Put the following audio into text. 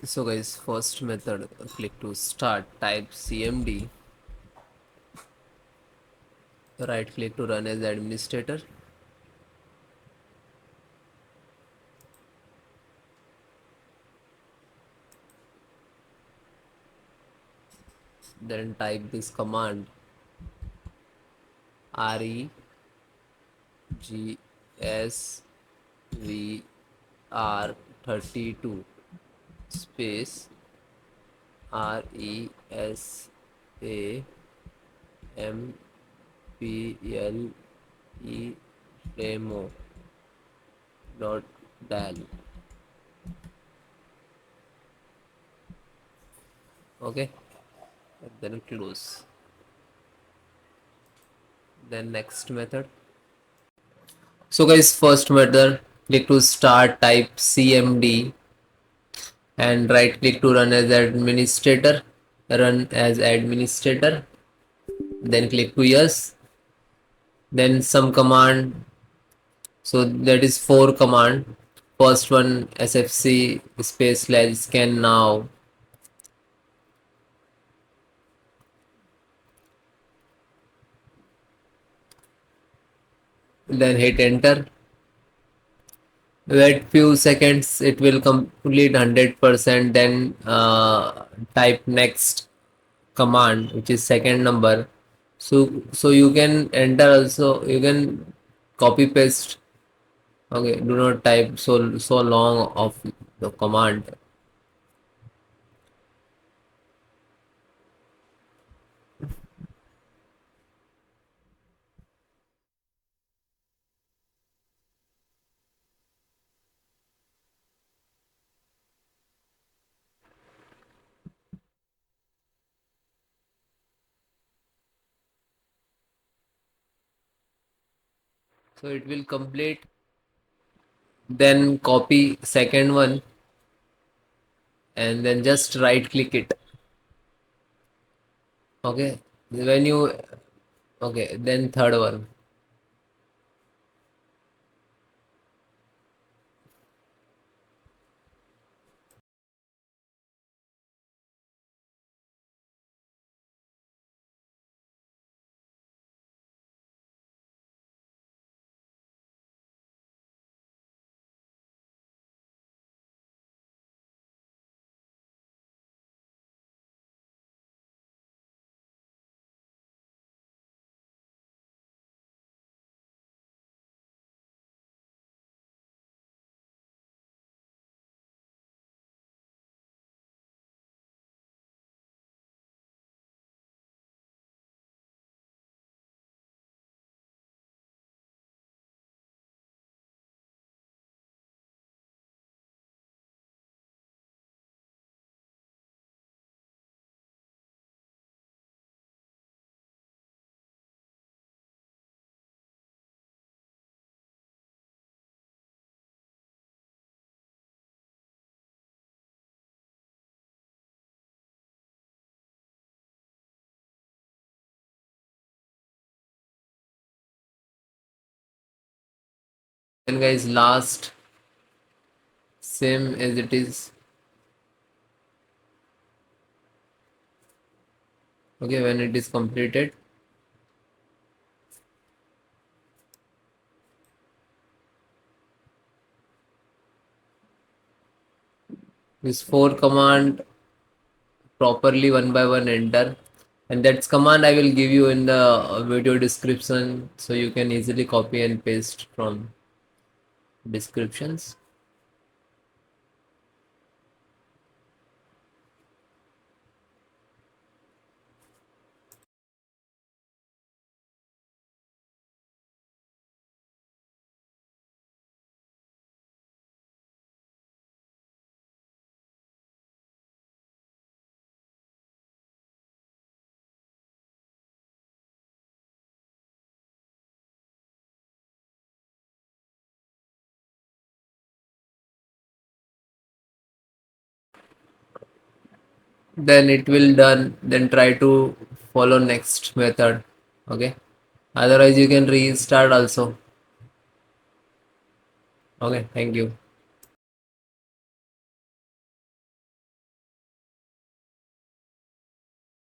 So guys, first method, click to start, type cmd, right click to run as administrator, then type this command regsvr32 space resample.demo.DLL. Okay, and then close. Then next method. So guys, first method, click to start, type cmd, and right click to run as administrator, then click to yes, then some command. So that is 4 command. First one, sfc space slash scan now, then hit enter. Wait few seconds, it will complete 100%. Then type next command, which is second number. So you can enter also, you can copy paste. Okay, do not type so long of the command. So it will complete. Then copy second one and then just right click it. Okay, when you, okay, then third one. Then guys, last, same as it is. Okay, when it is completed, this 4 command properly one by one enter, and that's command I will give you in the video description, so you can easily copy and paste from descriptions. Then it will done, then try to follow next method. Okay, otherwise you can restart also. Okay, thank you.